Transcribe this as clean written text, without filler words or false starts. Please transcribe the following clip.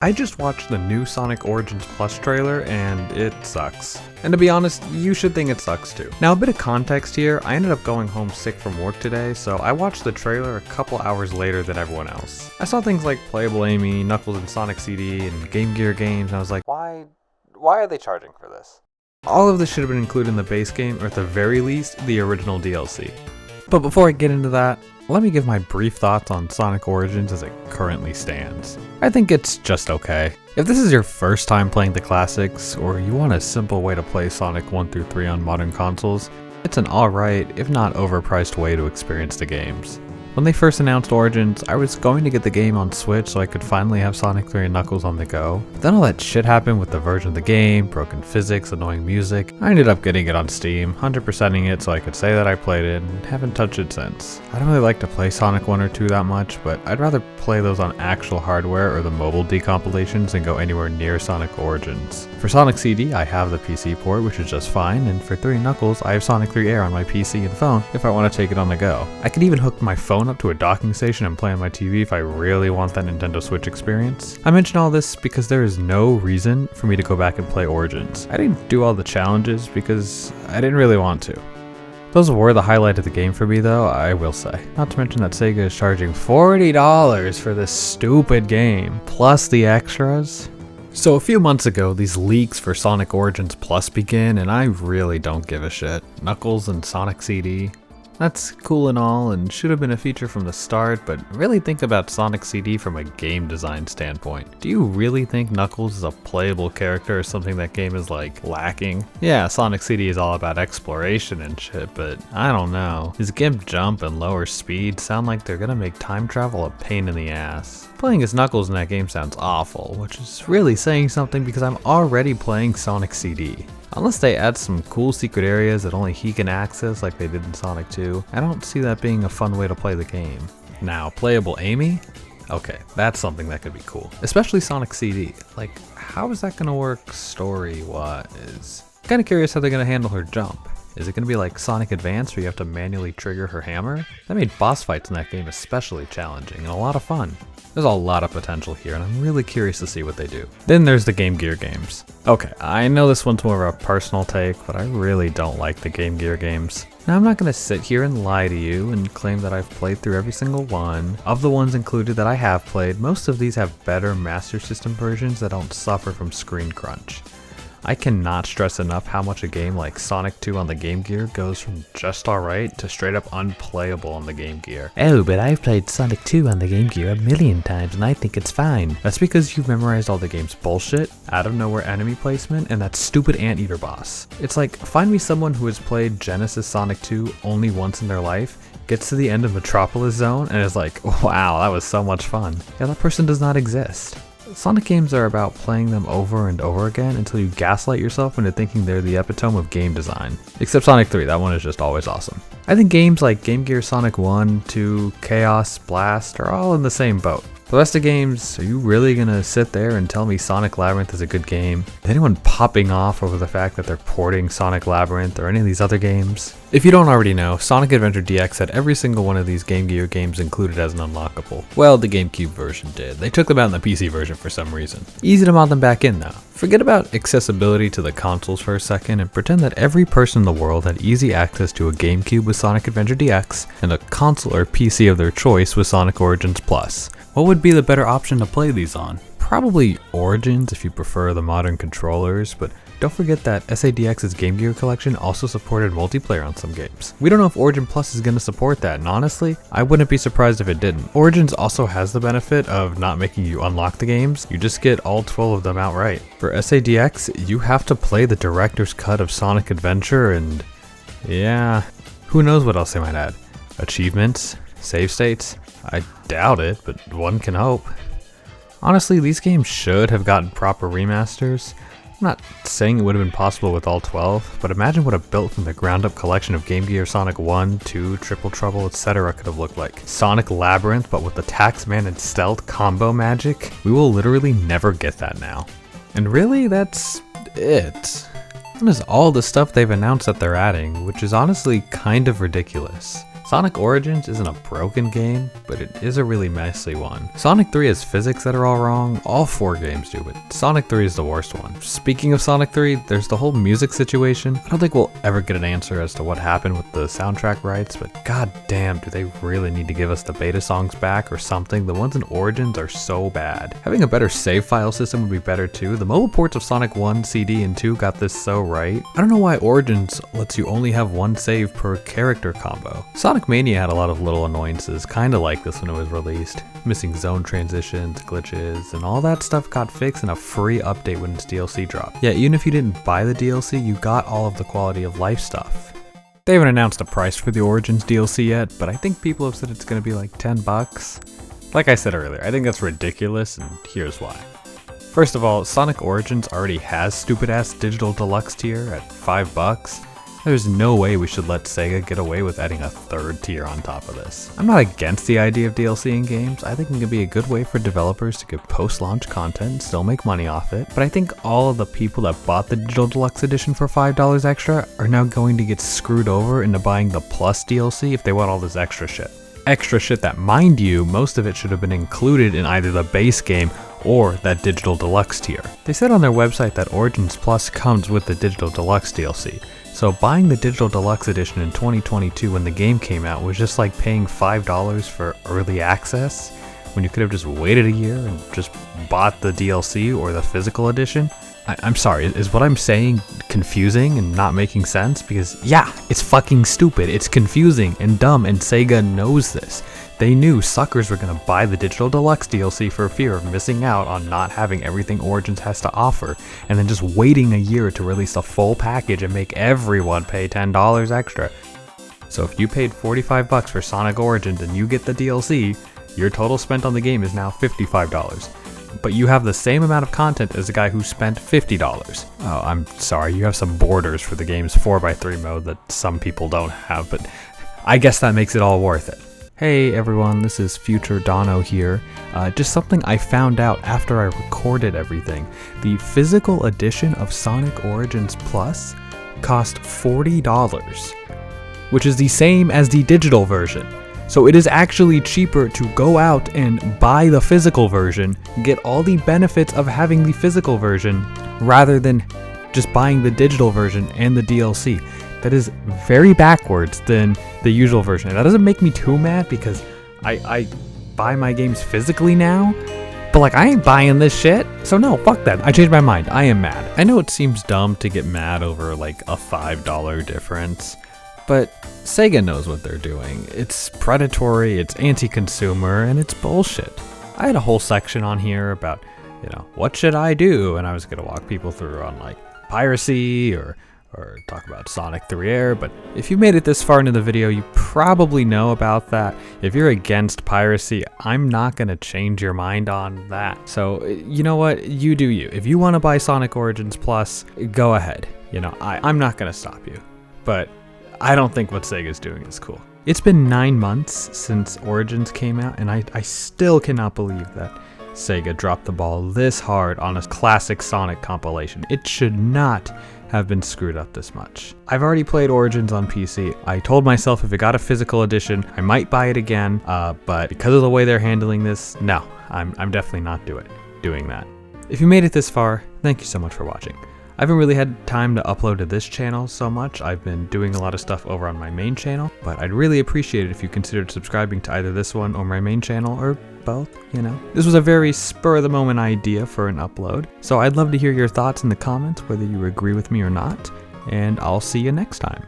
I just watched the new Sonic Origins Plus trailer and it sucks. And to be honest, you should think it sucks too. Now a bit of context here, I ended up going home sick from work today, so I watched the trailer a couple hours later than everyone else. I saw things like Playable Amy, Knuckles and Sonic CD, and Game Gear games, and I was like, why are they charging for this? All of this should have been included in the base game, or at the very least, the original DLC. But before I get into that, let me give my brief thoughts on Sonic Origins as it currently stands. I think it's just okay. If this is your first time playing the classics, or you want a simple way to play Sonic 1 through 3 on modern consoles, it's an alright, if not overpriced way to experience the games. When they first announced Origins, I was going to get the game on Switch so I could finally have Sonic 3 and Knuckles on the go. But then all that shit happened with the version of the game, broken physics, annoying music. I ended up getting it on Steam, 100%ing it so I could say that I played it, and haven't touched it since. I don't really like to play Sonic 1 or 2 that much, but I'd rather play those on actual hardware or the mobile decompilations than go anywhere near Sonic Origins. For Sonic CD, I have the PC port, which is just fine, and for 3 Knuckles, I have Sonic 3 Air on my PC and phone if I want to take it on the go. I could even hook my phone up to a docking station and play on my TV if I really want that Nintendo Switch experience. I mention all this because there is no reason for me to go back and play Origins. I didn't do all the challenges because I didn't really want to. Those were the highlight of the game for me though, I will say. Not to mention that Sega is charging $40 for this stupid game, plus the extras. So a few months ago, these leaks for Sonic Origins Plus begin, and I really don't give a shit. Knuckles and Sonic CD. That's cool and all, and should have been a feature from the start, but really think about Sonic CD from a game design standpoint. Do you really think Knuckles is a playable character or something that game is like lacking? Yeah, Sonic CD is all about exploration and shit, but I don't know. His gimp jump and lower speed sound like they're gonna make time travel a pain in the ass. Playing as Knuckles in that game sounds awful, which is really saying something because I'm already playing Sonic CD. Unless they add some cool secret areas that only he can access like they did in Sonic 2, I don't see that being a fun way to play the game. Now, Playable Amy? Okay, that's something that could be cool. Especially Sonic CD. Like, how is that gonna work story-wise? Kinda curious how they're gonna handle her jump. Is it gonna be like Sonic Advance where you have to manually trigger her hammer? That made boss fights in that game especially challenging and a lot of fun. There's a lot of potential here, and I'm really curious to see what they do. Then there's the Game Gear games. Okay, I know this one's more of a personal take, but I really don't like the Game Gear games. Now, I'm not going to sit here and lie to you and claim that I've played through every single one. Of the ones included that I have played, most of these have better Master System versions that don't suffer from screen crunch. I cannot stress enough how much a game like Sonic 2 on the Game Gear goes from just alright to straight up unplayable on the Game Gear. Oh, but I've played Sonic 2 on the Game Gear a million times and I think it's fine. That's because you've memorized all the game's bullshit, out of nowhere enemy placement, and that stupid anteater boss. It's like, find me someone who has played Genesis Sonic 2 only once in their life, gets to the end of Metropolis Zone, and is like, wow, that was so much fun. Yeah, that person does not exist. Sonic games are about playing them over and over again until you gaslight yourself into thinking they're the epitome of game design. Except Sonic 3, that one is just always awesome. I think games like Game Gear Sonic 1, 2, Chaos, Blast are all in the same boat. The rest of games, are you really gonna sit there and tell me Sonic Labyrinth is a good game? Is anyone popping off over the fact that they're porting Sonic Labyrinth or any of these other games? If you don't already know, Sonic Adventure DX had every single one of these Game Gear games included as an unlockable. Well, the GameCube version did. They took them out in the PC version for some reason. Easy to mod them back in though. Forget about accessibility to the consoles for a second and pretend that every person in the world had easy access to a GameCube with Sonic Adventure DX and a console or PC of their choice with Sonic Origins Plus. What would be the better option to play these on? Probably Origins if you prefer the modern controllers, but don't forget that SADX's Game Gear collection also supported multiplayer on some games. We don't know if Origin Plus is going to support that, and honestly, I wouldn't be surprised if it didn't. Origins also has the benefit of not making you unlock the games, you just get all 12 of them outright. For SADX, you have to play the director's cut of Sonic Adventure, and yeah, who knows what else they might add. Achievements? Save states? I doubt it, but one can hope. Honestly, these games should have gotten proper remasters. I'm not saying it would have been possible with all 12, but imagine what a built from the ground up collection of Game Gear Sonic 1, 2, Triple Trouble, etc. could have looked like. Sonic Labyrinth, but with the Taxman and Stealth combo magic? We will literally never get that now. And really, that's it. That is all the stuff they've announced that they're adding, which is honestly kind of ridiculous. Sonic Origins isn't a broken game, but it is a really messy one. Sonic 3 has physics that are all wrong, all 4 games do, but Sonic 3 is the worst one. Speaking of Sonic 3, there's the whole music situation. I don't think we'll ever get an answer as to what happened with the soundtrack rights, but god damn, do they really need to give us the beta songs back or something? The ones in Origins are so bad. Having a better save file system would be better too. The mobile ports of Sonic 1, CD, and 2 got this so right. I don't know why Origins lets you only have one save per character combo. Sonic Mania had a lot of little annoyances, kinda like this when it was released. Missing zone transitions, glitches, and all that stuff got fixed in a free update when its DLC dropped. Yeah, even if you didn't buy the DLC, you got all of the quality of life stuff. They haven't announced a price for the Origins DLC yet, but I think people have said it's gonna be like 10 bucks. Like I said earlier, I think that's ridiculous, and here's why. First of all, Sonic Origins already has stupid ass digital deluxe tier at 5 bucks. There's no way we should let Sega get away with adding a third tier on top of this. I'm not against the idea of DLC in games. I think it can be a good way for developers to get post-launch content and still make money off it. But I think all of the people that bought the digital deluxe edition for $5 extra are now going to get screwed over into buying the plus DLC if they want all this extra shit. Extra shit that, mind you, most of it should have been included in either the base game or that digital deluxe tier. They said on their website that Origins Plus comes with the digital deluxe DLC. So buying the digital deluxe edition in 2022 when the game came out was just like paying $5 for early access when you could have just waited a year and just bought the DLC or the physical edition. I'm sorry, is what I'm saying confusing and not making sense? Because yeah, it's fucking stupid, it's confusing and dumb, and Sega knows this. They knew suckers were gonna buy the digital deluxe DLC for fear of missing out on not having everything Origins has to offer, and then just waiting a year to release a full package and make everyone pay $10 extra. So if you paid 45 bucks for Sonic Origins and you get the DLC, your total spent on the game is now $55. But you have the same amount of content as the guy who spent $50. Oh, I'm sorry, you have some borders for the game's 4x3 mode that some people don't have, but I guess that makes it all worth it. Hey everyone, this is Future Dono here. Just something I found out after I recorded everything. The physical edition of Sonic Origins Plus cost $40, which is the same as the digital version. So it is actually cheaper to go out and buy the physical version, get all the benefits of having the physical version, rather than just buying the digital version and the DLC. That is very backwards than the usual version. That doesn't make me too mad because I buy my games physically now, but like I ain't buying this shit. So no, fuck that. I changed my mind. I am mad. I know it seems dumb to get mad over like a $5 difference, but Sega knows what they're doing. It's predatory, it's anti-consumer, and it's bullshit. I had a whole section on here about, what should I do? And I was gonna walk people through on like piracy or talk about Sonic 3 Air, but if you made it this far into the video, you probably know about that. If you're against piracy, I'm not gonna change your mind on that. So, you know what? You do you. If you wanna buy Sonic Origins Plus, go ahead. I'm not gonna stop you. But I don't think what Sega's doing is cool. It's been 9 months since Origins came out, and I still cannot believe that Sega dropped the ball this hard on a classic Sonic compilation. It should not have been screwed up this much. I've already played Origins on PC. I told myself if it got a physical edition, I might buy it again, but because of the way they're handling this, no, I'm definitely not doing that. If you made it this far, thank you so much for watching. I haven't really had time to upload to this channel so much. I've been doing a lot of stuff over on my main channel, but I'd really appreciate it if you considered subscribing to either this one or my main channel, or both, This was a very spur-of-the-moment idea for an upload, so I'd love to hear your thoughts in the comments, whether you agree with me or not, and I'll see you next time.